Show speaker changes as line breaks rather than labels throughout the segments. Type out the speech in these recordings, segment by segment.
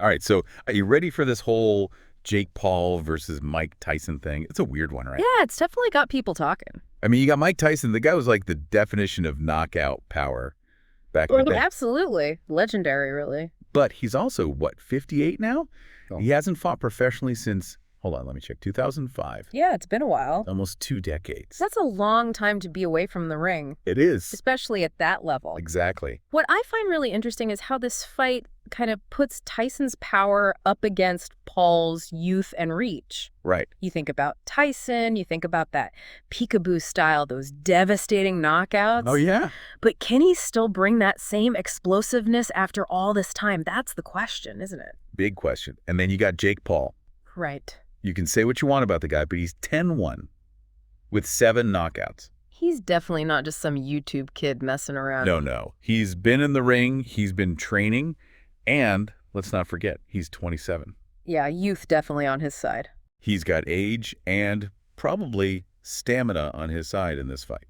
All right, so are you ready for this whole Jake Paul versus Mike Tyson thing? It's a weird one, right?
Yeah, it's definitely got people talking.
I mean, you got Mike Tyson. The guy was like the definition of knockout power back in the day.
Absolutely. Legendary, really.
But he's also, what, 58 now?
Oh.
He hasn't fought professionally since, hold on, let me check, 2005.
Yeah, it's been a while.
Almost 2 decades.
That's a long time to be away from the ring.
It is.
Especially at that level.
Exactly.
What I find really interesting is how this fight kind of puts Tyson's power up against Paul's youth and reach.
Right.
You think about Tyson, you think about that peekaboo style, those devastating knockouts.
Oh, yeah.
But can he still bring that same explosiveness after all this time? That's the question, isn't it?
Big question. And then you got Jake Paul.
Right.
You can say what you want about the guy, but he's 10-1 with 7 knockouts.
He's definitely not just some YouTube kid messing around.
No. He's been in the ring, he's been training, and let's not forget, he's 27.
Yeah, youth definitely on his side.
He's got age and probably stamina on his side in this fight.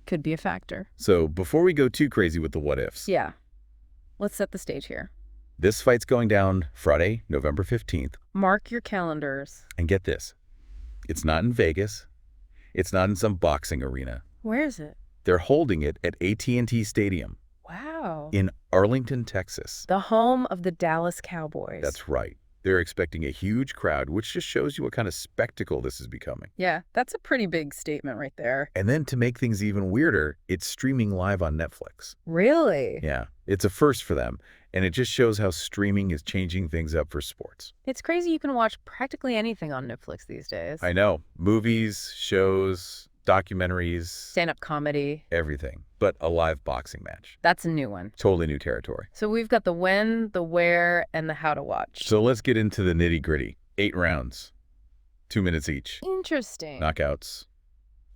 Could be a factor.
So before we go too crazy with the what-ifs.
Yeah. Let's set the stage here.
This fight's going down Friday, November 15th.
Mark your calendars.
And get this, it's not in Vegas. It's not in some boxing arena.
Where is it?
They're holding it at AT&T Stadium.
Wow.
In Arlington, Texas.
The home of the Dallas Cowboys.
That's right. They're expecting a huge crowd, which just shows you what kind of spectacle this is becoming.
Yeah, that's a pretty big statement right there.
And then to make things even weirder, it's streaming live on Netflix.
Really?
Yeah, it's a first for them. And it just shows how streaming is changing things up for sports.
It's crazy you can watch practically anything on Netflix these days.
I know. Movies, shows, documentaries.
Stand-up comedy.
Everything. But a live boxing match.
That's a new one.
Totally new territory.
So we've got the when, the where, and the how to watch.
So let's get into the nitty-gritty. 8 rounds. 2 minutes each.
Interesting.
Knockouts.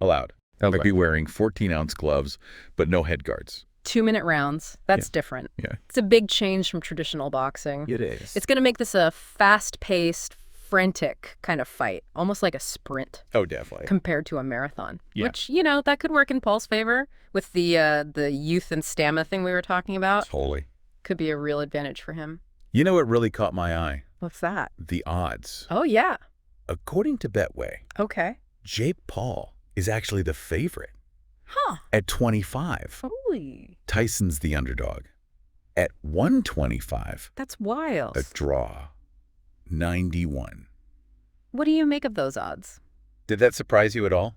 Allowed. They'll be wearing 14-ounce gloves, but no head guards.
2-minute rounds. That's different.
Yeah.
It's a big change from traditional boxing.
It is.
It's going to make this a fast-paced, frantic kind of fight, almost like a sprint.
Oh, definitely.
Compared to a marathon.
Yeah.
Which, that could work in Paul's favor with the youth and stamina thing we were talking about.
Totally.
Could be a real advantage for him.
You know what really caught my eye?
What's that?
The odds.
Oh, yeah.
According to Betway,
Okay.
Jake Paul is actually the favorite.
Huh.
At 25.
Holy.
Tyson's the underdog. At 125.
That's wild.
A draw. 91.
What do you make of those odds?
Did that surprise you at all?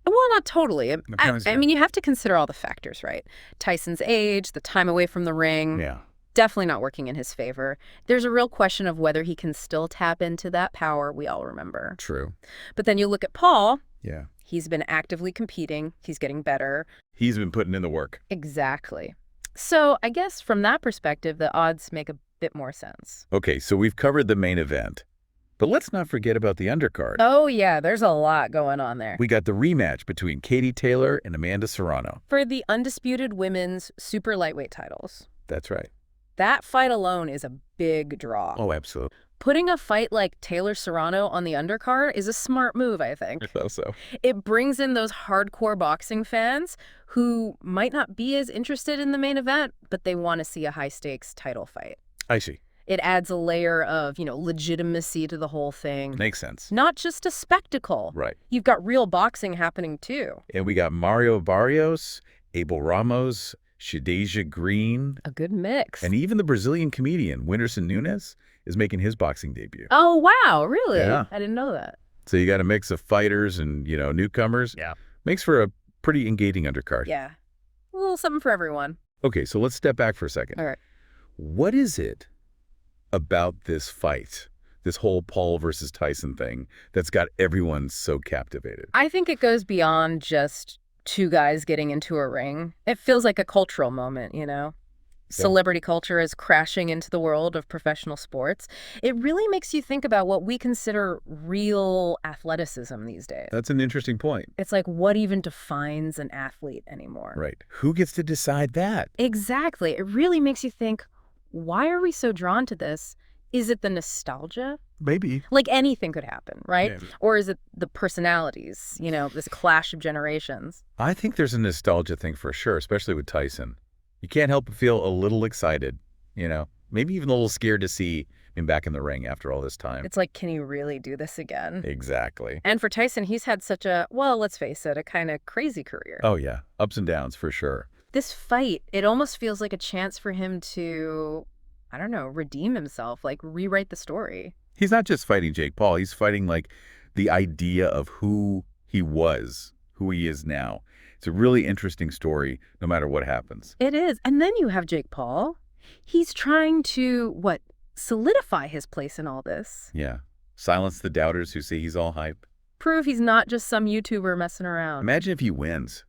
Well, not totally. I mean, you have to consider all the factors, right? Tyson's age, the time away from the ring.
Yeah.
Definitely not working in his favor. There's a real question of whether he can still tap into that power we all remember.
True.
But then you look at Paul.
Yeah.
He's been actively competing. He's getting better.
He's been putting in the work.
Exactly. So I guess from that perspective, the odds make a bit more sense.
Okay, so we've covered the main event. But let's not forget about the undercard.
Oh, yeah, there's a lot going on there.
We got the rematch between Katie Taylor and Amanda Serrano.
For the undisputed women's super lightweight titles.
That's right.
That fight alone is a big draw.
Oh, absolutely.
Putting a fight like Taylor-Serrano on the undercard is a smart move, I think.
I thought so.
It brings in those hardcore boxing fans who might not be as interested in the main event, but they want to see a high-stakes title fight.
I see.
It adds a layer of, legitimacy to the whole thing.
Makes sense.
Not just a spectacle.
Right.
You've got real boxing happening, too.
And we got Mario Barrios, Abel Ramos, Shadeja Green.
A good mix.
And even the Brazilian comedian, Whindersson Nunes, is making his boxing debut.
Oh, wow. Really?
Yeah.
I didn't know that.
So you got a mix of fighters and, newcomers.
Yeah.
Makes for a pretty engaging undercard.
Yeah. A little something for everyone.
Okay, so let's step back for a second.
All right.
What is it about this fight, this whole Paul versus Tyson thing, that's got everyone so captivated?
I think it goes beyond just two guys getting into a ring. It feels like a cultural moment, Celebrity culture is crashing into the world of professional sports. It really makes you think about what we consider real athleticism these days.
That's an interesting point.
It's like, what even defines an athlete anymore?
Right. Who gets to decide that?
Exactly. It really makes you think, why are we so drawn to this? Is it the nostalgia?
Maybe.
Like anything could happen, right?
Yeah.
Or is it the personalities, this clash of generations?
I think there's a nostalgia thing for sure, especially with Tyson. You can't help but feel a little excited you know? Maybe even a little scared to see him back in the ring after all this time.
It's like, can he really do this again?
Exactly.
And for Tyson, he's had such a, well, let's face it, a kind of crazy career.
Oh, yeah. Ups and downs for sure.
This fight, it almost feels like a chance for him to, I don't know, redeem himself, like rewrite the story.
He's not just fighting Jake Paul. He's fighting, like, the idea of who he was, who he is now. It's a really interesting story, no matter what happens.
It is. And then you have Jake Paul. He's trying to, what, solidify his place in all this.
Yeah. Silence the doubters who say he's all hype.
Prove he's not just some YouTuber messing around.
Imagine if he wins,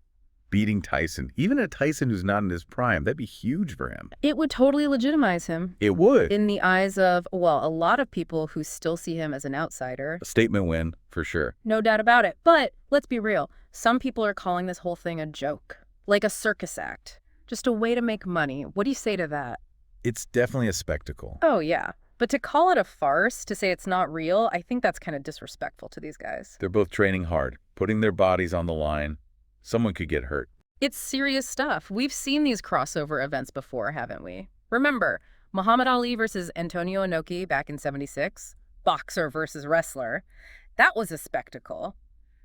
beating Tyson. Even a Tyson who's not in his prime. That'd be huge for him.
It would totally legitimize him.
It would.
In the eyes of, well, a lot of people who still see him as an outsider.
A statement win, for sure.
No doubt about it. But let's be real. Some people are calling this whole thing a joke, like a circus act, just a way to make money. What do you say to that?
It's definitely a spectacle.
Oh, yeah. But to call it a farce, to say it's not real, I think that's kind of disrespectful to these guys.
They're both training hard, putting their bodies on the line. Someone could get hurt.
It's serious stuff. We've seen these crossover events before, haven't we? Remember, Muhammad Ali versus Antonio Inoki back in '76? Boxer versus wrestler. That was a spectacle.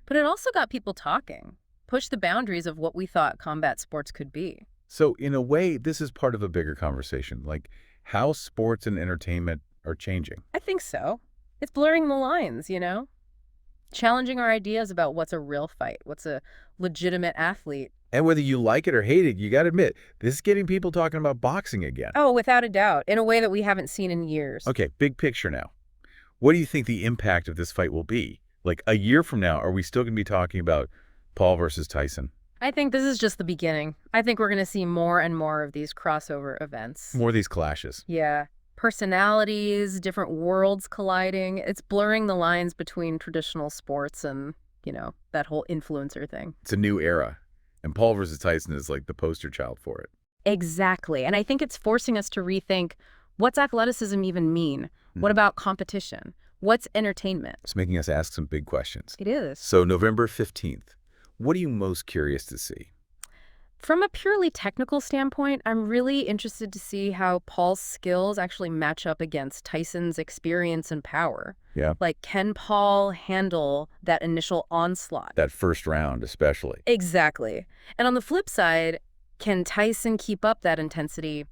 But it also got people talking, pushed the boundaries of what we thought combat sports could be.
So, in a way, this is part of a bigger conversation, like how sports and entertainment are changing.
I think so. It's blurring the lines, you know? Challenging our ideas about what's a real fight, what's a legitimate athlete.
And whether you like it or hate it, you got to admit, this is getting people talking about boxing again.
Oh, without a doubt, in a way that we haven't seen in years.
Okay, big picture now. What do you think the impact of this fight will be? Like a year from now, are we still going to be talking about Paul versus Tyson?
I think this is just the beginning. I think we're going to see more and more of these crossover events.
More of these clashes.
Yeah. Personalities, different worlds colliding. It's blurring the lines between traditional sports and, you know, that whole influencer thing.
It's a new era. And Paul versus Tyson is like the poster child for it.
Exactly. And I think it's forcing us to rethink, what's athleticism even mean? What about competition? What's entertainment?
It's making us ask some big questions.
It is.
So November 15th, what are you most curious to see?
From a purely technical standpoint, I'm really interested to see how Paul's skills actually match up against Tyson's experience and power.
Yeah.
Like, can Paul handle that initial onslaught?
That first round, especially.
Exactly. And on the flip side, can Tyson keep up that intensity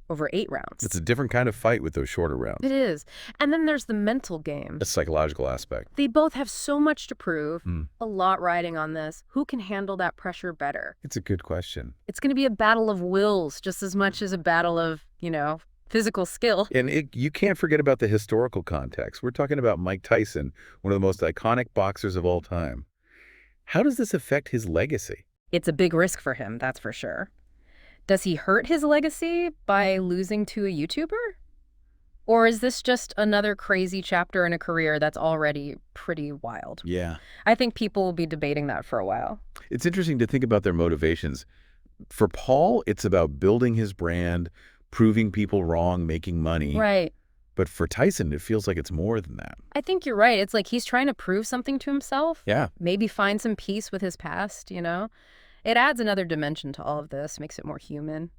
over 8 rounds?
It's a different kind of fight with those shorter rounds.
It is. And then there's the mental game.
A psychological aspect.
They both have so much to prove, a lot riding on this. Who can handle that pressure better?
It's a good question.
It's going to be a battle of wills just as much as a battle of, you know, physical skill.
And you can't forget about the historical context. We're talking about Mike Tyson, one of the most iconic boxers of all time. How does this affect his legacy?
It's a big risk for him, that's for sure. Does he hurt his legacy by losing to a YouTuber? Or is this just another crazy chapter in a career that's already pretty wild?
Yeah.
I think people will be debating that for a while.
It's interesting to think about their motivations. For Paul, it's about building his brand, proving people wrong, making money.
Right.
But for Tyson, it feels like it's more than that.
I think you're right. It's like he's trying to prove something to himself.
Yeah.
Maybe find some peace with his past, you know? It adds another dimension to all of this, makes it more human.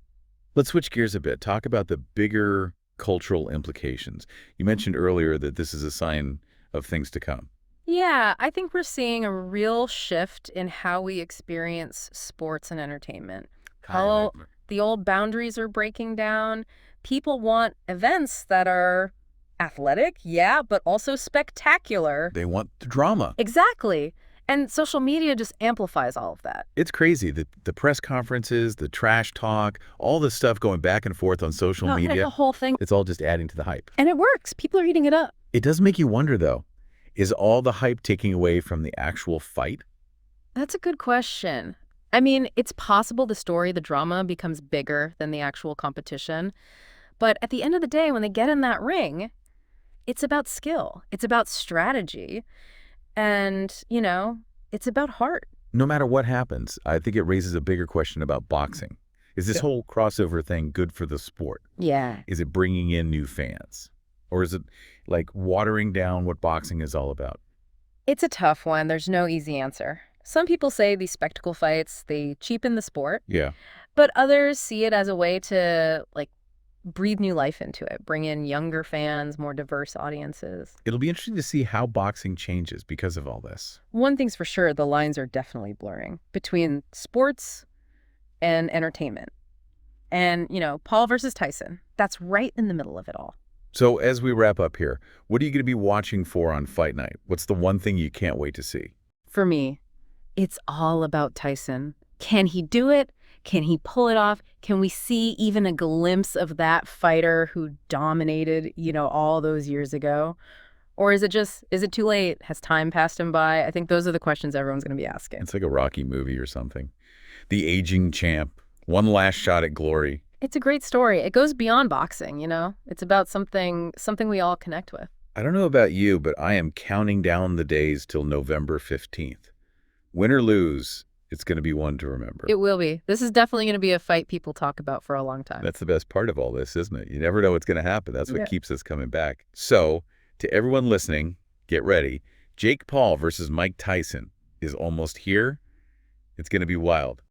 Let's switch gears a bit. Talk about the bigger cultural implications. You mentioned earlier that this is a sign of things to come.
Yeah, I think we're seeing a real shift in how we experience sports and entertainment. How the old boundaries are breaking down. People want events that are athletic, yeah, but also spectacular.
They want the drama.
Exactly. And social media just amplifies all of that.
It's crazy. The press conferences, the trash talk, all the stuff going back and forth on social media.
The whole thing.
It's all just adding to the hype.
And it works. People are eating it up.
It does make you wonder, though, is all the hype taking away from the actual fight?
That's a good question. I mean, it's possible the story, the drama, becomes bigger than the actual competition. But at the end of the day, when they get in that ring, it's about skill. It's about strategy. And, you know, it's about heart.
No matter what happens, I think it raises a bigger question about boxing. Is this whole crossover thing good for the sport?
Yeah.
Is it bringing in new fans? Or is it like watering down what boxing is all about?
It's a tough one. There's no easy answer. Some people say these spectacle fights, they cheapen the sport.
Yeah.
But others see it as a way to, like, breathe new life into it, bring in younger fans, more diverse audiences.
It'll be interesting to see how boxing changes because of all this.
One thing's for sure, the lines are definitely blurring between sports and entertainment. And, Paul versus Tyson, that's right in the middle of it all.
So as we wrap up here, what are you going to be watching for on fight night? What's the one thing you can't wait to see?
For me, it's all about Tyson. Can he do it? Can he pull it off? Can we see even a glimpse of that fighter who dominated, all those years ago? Or is it too late? Has time passed him by? I think those are the questions everyone's going to be asking.
It's like a Rocky movie or something. The aging champ, one last shot at glory.
It's a great story. It goes beyond boxing, It's about something we all connect with.
I don't know about you, but I am counting down the days till November 15th. Win or lose, it's going to be one to remember.
It will be. This is definitely going to be a fight people talk about for a long time.
That's the best part of all this, isn't it? You never know what's going to happen. That's what keeps us coming back. So, to everyone listening, get ready. Jake Paul versus Mike Tyson is almost here. It's going to be wild.